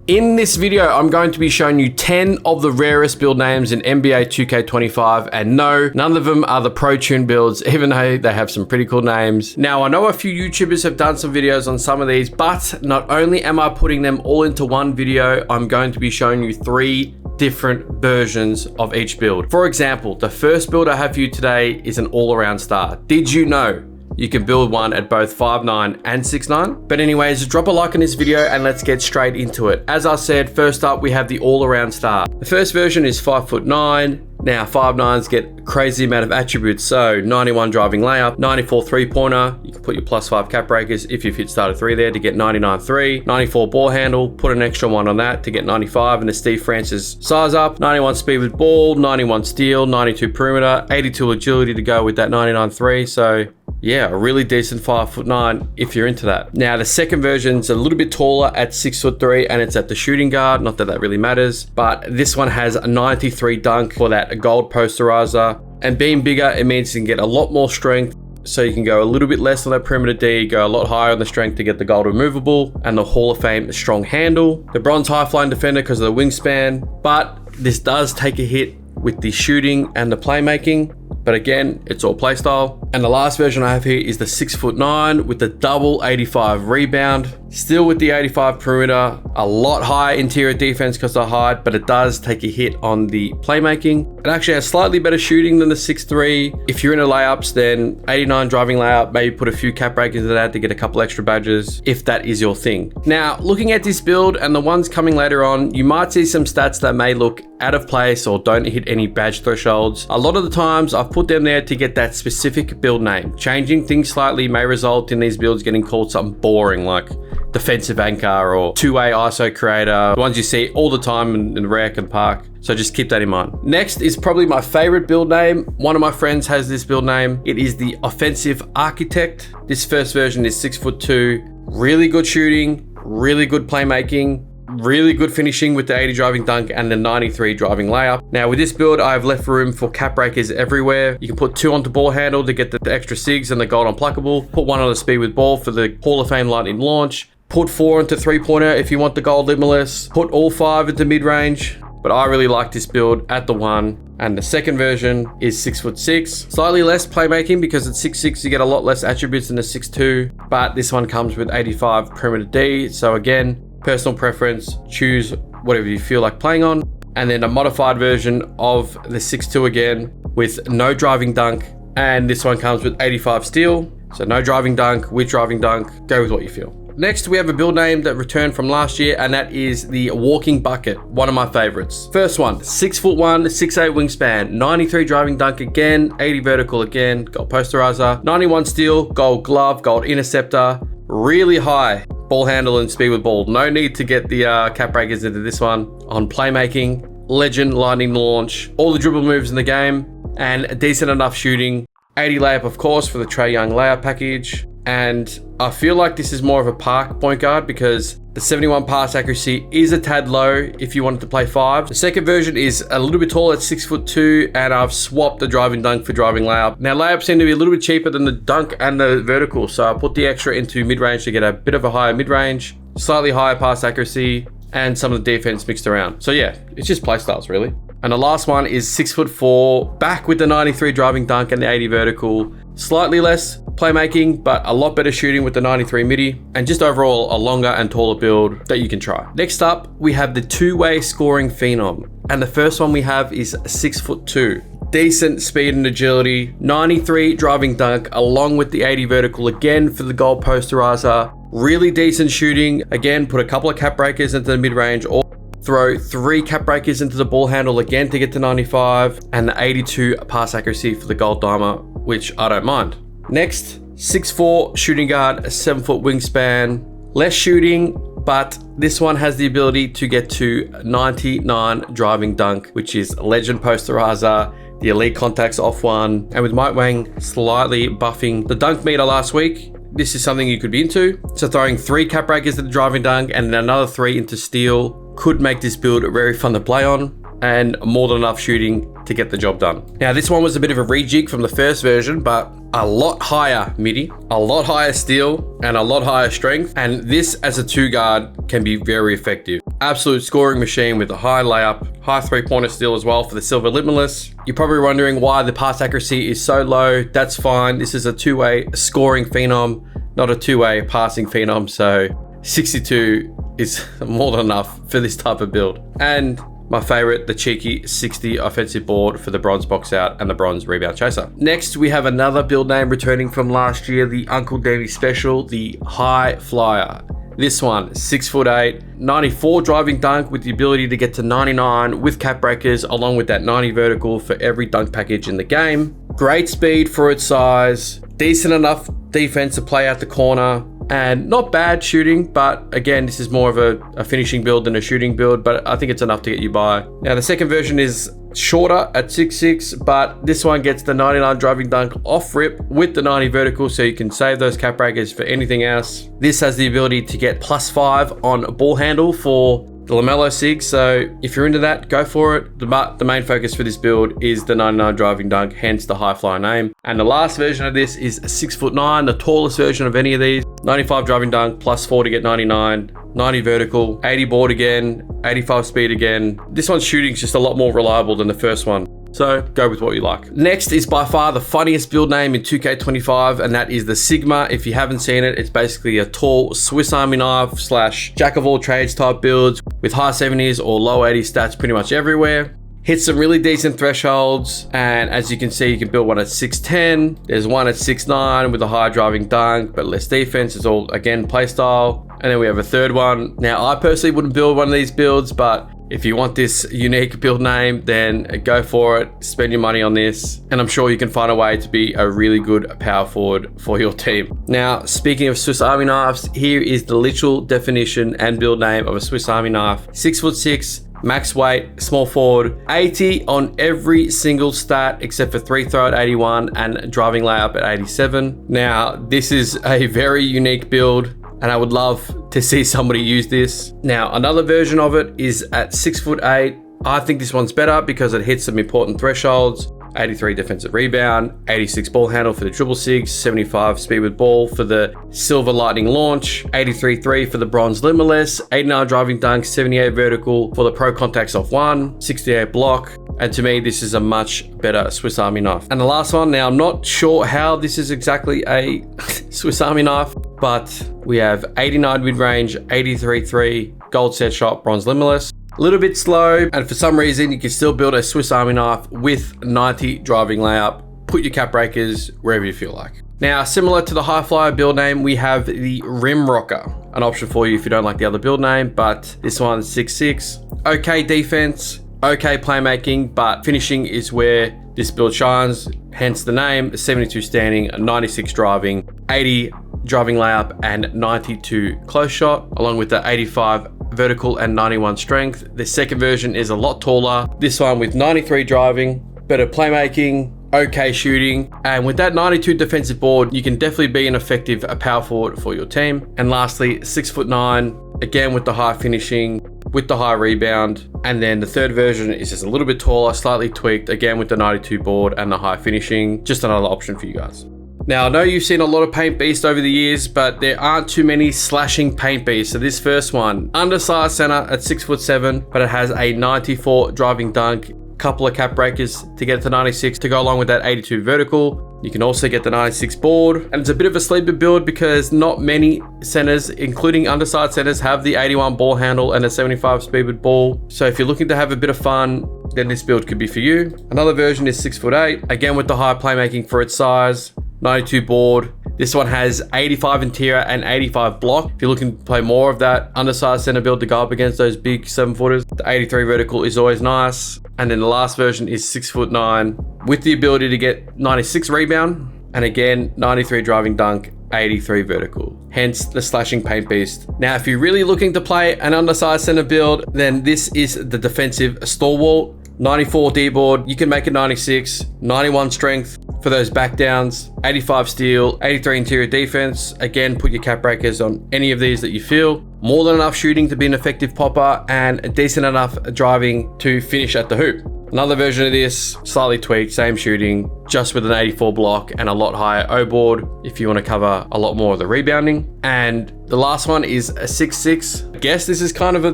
In this video, I'm going to be showing you 10 of the rarest build names in NBA 2K25, and no, none of them are the Pro Tune builds, even though they have some pretty cool names. Now, I know a few YouTubers have done some videos on some of these, but not only am I putting them all into one video, I'm going to be showing you 3 different versions of each build. For example, the first build I have for you today is an all-around star. Did you know you can build one at both 5'9" and 6'9"? But anyways, drop a like on this video and let's get straight into it. As I said, first up, we have the all-around star. The first version is 5'9". Now, 5'9s get a crazy amount of attributes. So 91 driving layup, 94 three-pointer. You can put your +5 cap breakers if you've hit starter 3 there to get 99 3. 94 ball handle, put an extra one on that to get 95 and the Steve Francis size up. 91 speed with ball, 91 steal, 92 perimeter, 82 agility to go with that 99 3. So yeah, a really decent 5'9" if you're into that. Now, the second version's a little bit taller at 6'3", and it's at the shooting guard. Not that that really matters, but this one has a 93 dunk for that gold posterizer. And being bigger, it means you can get a lot more strength. So you can go a little bit less on that perimeter D, go a lot higher on the strength to get the gold removable, and the Hall of Fame strong handle. The bronze high flying defender because of the wingspan, but this does take a hit with the shooting and the playmaking. But again, it's all playstyle. And the last version I have here is the 6'9" with the double 85 rebound. Still with the 85 perimeter, a lot higher interior defense because of height, but it does take a hit on the playmaking. It actually has slightly better shooting than the 6'3". If you're into layups, then 89 driving layup, maybe put a few cap breakers into that to get a couple extra badges, if that is your thing. Now, looking at this build and the ones coming later on, you might see some stats that may look out of place or don't hit any badge thresholds. A lot of the times I've put them there to get that specific build name. Changing things slightly may result in these builds getting called something boring like defensive anchor or two-way ISO creator, the ones you see all the time in rec and park. So just keep that in mind. Next is probably my favorite build name. One of my friends has this build name. It is the Offensive Architect. This first version is 6'2", really good shooting, really good playmaking, really good finishing with the 80 driving dunk and the 93 driving layup. Now with this build, I've left room for cap breakers everywhere. You can put 2 onto ball handle to get the extra SIGs and the gold unpluckable. Put 1 on the speed with ball for the Hall of Fame lightning launch. Put 4 into three-pointer if you want the gold limitless. Put all 5 into mid-range. But I really like this build at the 1. And the second version is 6'6". Slightly less playmaking because at 6'6" you get a lot less attributes than the 6'2". But this one comes with 85 perimeter D. So again, personal preference, choose whatever you feel like playing on. And then a modified version of the 6'2" again with no driving dunk. And this one comes with 85 steal. So no driving dunk, with driving dunk, go with what you feel. Next, we have a build name that returned from last year, and that is the Walking Bucket, one of my favorites. First one, 6'1", 6'8" wingspan, 93 driving dunk again, 80 vertical again, gold posterizer, 91 steal, gold glove, gold interceptor, really high ball handle and speed with ball. No need to get the cap breakers into this one. On playmaking, legend, lightning launch, all the dribble moves in the game, and decent enough shooting. 80 layup, of course, for the Trae Young layup package. And I feel like this is more of a park point guard because the 71 pass accuracy is a tad low if you wanted to play 5. The second version is a little bit taller at 6'2", and I've swapped the driving dunk for driving layup. Now layups seem to be a little bit cheaper than the dunk and the vertical, so I put the extra into mid-range to get a bit of a higher mid-range, slightly higher pass accuracy, and some of the defense mixed around. So yeah, it's just playstyles really. And the last one is 6'4", back with the 93 driving dunk and the 80 vertical. Slightly less playmaking, but a lot better shooting with the 93 midi, and just overall a longer and taller build that you can try. Next up, we have the two-way scoring phenom. And the first one we have is 6'2". Decent speed and agility, 93 driving dunk, along with the 80 vertical again for the gold posterizer. Really decent shooting. Again, put a couple of cap breakers into the mid-range, or throw 3 cap breakers into the ball handle again to get to 95, and the 82 pass accuracy for the gold dimer, which I don't mind. Next, 6'4" shooting guard, a 7-foot wingspan, less shooting, but this one has the ability to get to 99 driving dunk, which is legend posterizer, the elite contacts off one, and with Mike Wang slightly buffing the dunk meter last week, this is something you could be into. So throwing 3 cap breakers at the driving dunk and then another 3 into steal could make this build very fun to play on. and more than enough shooting to get the job done. Now, this one was a bit of a rejig from the first version, but a lot higher MIDI, a lot higher steel, and a lot higher strength. And this as a 2-guard can be very effective. Absolute scoring machine with a high layup, high 3-pointer steel as well for the Silver Limitless. You're probably wondering why the pass accuracy is so low. That's fine. This is a 2-way scoring phenom, not a 2-way passing phenom. So 62 is more than enough for this type of build. And my favorite, the cheeky 60 offensive board for the bronze box out and the bronze rebound chaser. Next, we have another build name returning from last year, the Uncledemi special, the High Flyer. This one, 6'8", 94 driving dunk with the ability to get to 99 with cap breakers, along with that 90 vertical for every dunk package in the game. Great speed for its size, decent enough defense to play out the corner, and not bad shooting, but again, this is more of a finishing build than a shooting build, but I think it's enough to get you by. Now, the second version is shorter at 6'6", but this one gets the 99 driving dunk off rip with the 90 vertical, so you can save those cap breakers for anything else. This has the ability to get +5 on ball handle for the LaMelo SIG, so if you're into that, go for it. But the main focus for this build is the 99 driving dunk, hence the High Flyer name. And the last version of this is 6'9", the tallest version of any of these. 95 driving dunk, +4 to get 99, 90 vertical, 80 board again, 85 speed again. This one's shooting's just a lot more reliable than the first one, so go with what you like. Next is by far the funniest build name in 2K25, and that is the Sigma. If you haven't seen it, it's basically a tall Swiss Army knife / jack of all trades type builds with high 70s or low 80s stats pretty much everywhere. Hits some really decent thresholds, and as you can see, you can build one at 6'10". There's one at 6'9" with a high driving dunk, but less defense. It's all, again, play style. And then we have a third one. Now, I personally wouldn't build one of these builds, but if you want this unique build name, then go for it. Spend your money on this, and I'm sure you can find a way to be a really good power forward for your team. Now, speaking of Swiss Army knives, here is the literal definition and build name of a Swiss Army knife. 6'6", max weight, small forward, 80 on every single stat except for 3-throw at 81 and driving layup at 87. Now, this is a very unique build, and I would love to see somebody use this. Now, another version of it is at 6'8". I think this one's better because it hits some important thresholds. 83 defensive rebound, 86 ball handle for the triple SIGs, 75 speed with ball for the Silver Lightning launch, 83-3 for the Bronze Limitless, 89 driving dunk, 78 vertical for the Pro Contacts off 1, 68 block. And to me, this is a much better Swiss Army knife. And the last one, now I'm not sure how this is exactly a Swiss Army knife, but we have 89 mid-range, 83-3, gold set shot, Bronze Limitless. A little bit slow, and for some reason, you can still build a Swiss Army knife with 90 driving layup. Put your cap breakers wherever you feel like. Now, similar to the High Flyer build name, we have the Rim Rocker, an option for you if you don't like the other build name, but this one's 6'6". Okay defense, okay playmaking, but finishing is where this build shines, hence the name. 72 standing, 96 driving, 80 driving layup, and 92 close shot, along with the 85 vertical and 91 strength. The second version is a lot taller. This one with 93 driving, better playmaking, okay shooting, and with that 92 defensive board, you can definitely be an effective power forward for your team. And lastly, 6'9", again with the high finishing, with the high rebound. And then the third version is just a little bit taller, slightly tweaked, again with the 92 board and the high finishing. Just another option for you guys. Now, I know you've seen a lot of paint beasts over the years, but there aren't too many slashing paint beasts. So this first one, undersized center at 6'7", but it has a 94 driving dunk, couple of cap breakers to get to 96 to go along with that 82 vertical. You can also get the 96 board, and it's a bit of a sleeper build because not many centers, including undersized centers, have the 81 ball handle and a 75 speed with ball. So if you're looking to have a bit of fun, then this build could be for you. Another version is 6'8", again with the high playmaking for its size. 92 board. This one has 85 interior and 85 block. If you're looking to play more of that undersized center build to go up against those big 7-footers, the 83 vertical is always nice. And then the last version is 6'9", with the ability to get 96 rebound, and again 93 driving dunk, 83 vertical, hence the slashing paint beast. Now, if you're really looking to play an undersized center build, then this is the defensive stalwart. 94 D board, you can make it 96, 91 strength for those back downs, 85 steal, 83 interior defense. Again, put your cap breakers on any of these that you feel. more than enough shooting to be an effective popper, and decent enough driving to finish at the hoop. Another version of this, slightly tweaked, same shooting, just with an 84 block and a lot higher O board if you want to cover a lot more of the rebounding. And the last one is a 6'6". I guess this is kind of a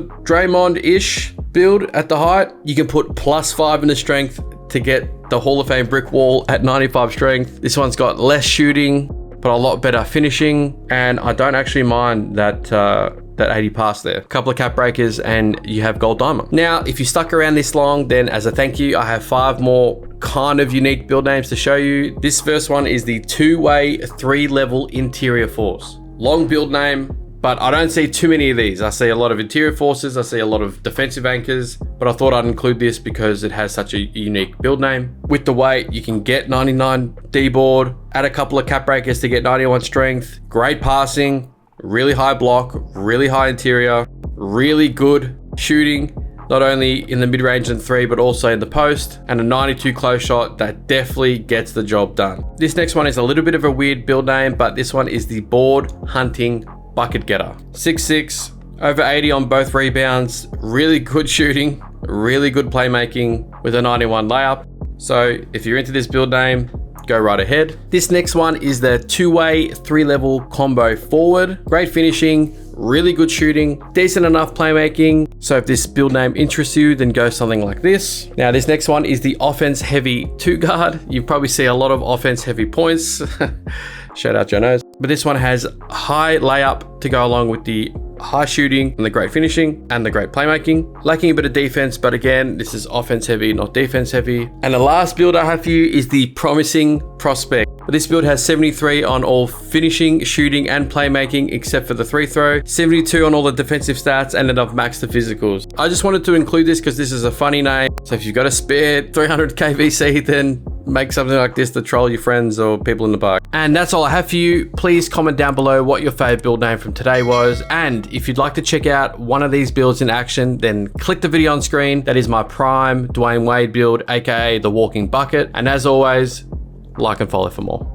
Draymond-ish build at the height. You can put +5 in the strength to get the Hall of Fame brick wall at 95 strength. This one's got less shooting, but a lot better finishing. And I don't actually mind that 80 pass there. A couple of cap breakers and you have gold diamond. Now, if you stuck around this long, then as a thank you, I have 5 more kind of unique build names to show you. This first one is the 2-way 3-level interior force. Long build name, but I don't see too many of these. I see a lot of interior forces, I see a lot of defensive anchors, but I thought I'd include this because it has such a unique build name. With the weight, you can get 99 D board, add a couple of cap breakers to get 91 strength, great passing, really high block, really high interior, really good shooting, not only in the mid-range and 3, but also in the post, and a 92 close shot that definitely gets the job done. This next one is a little bit of a weird build name, but this one is the board hunting bucket getter. 6'6", over 80 on both rebounds, really good shooting, really good playmaking with a 91 layup. So if you're into this build name, go right ahead. This next one is the 2-way 3-level combo forward. Great finishing, really good shooting, decent enough playmaking. So if this build name interests you, then go something like this. Now this next one is the offense heavy 2 guard. You probably see a lot of offense heavy points. Shout out Joeknows. But this one has high layup to go along with the high shooting and the great finishing and the great playmaking. Lacking a bit of defense, but again, this is offense heavy, not defense heavy. And the last build I have for you is the promising prospect. This build has 73 on all finishing, shooting, and playmaking except for the 3 throw, 72 on all the defensive stats, and then I've maxed the physicals. I just wanted to include this because this is a funny name. So if you've got a spare 300 KVC, then make something like this to troll your friends or people in the park. And that's all I have for you. Please comment down below what your favorite build name from today was. And if you'd like to check out one of these builds in action, then click the video on screen. That is my prime Dwayne Wade build, aka the walking bucket. And as always, like and follow for more.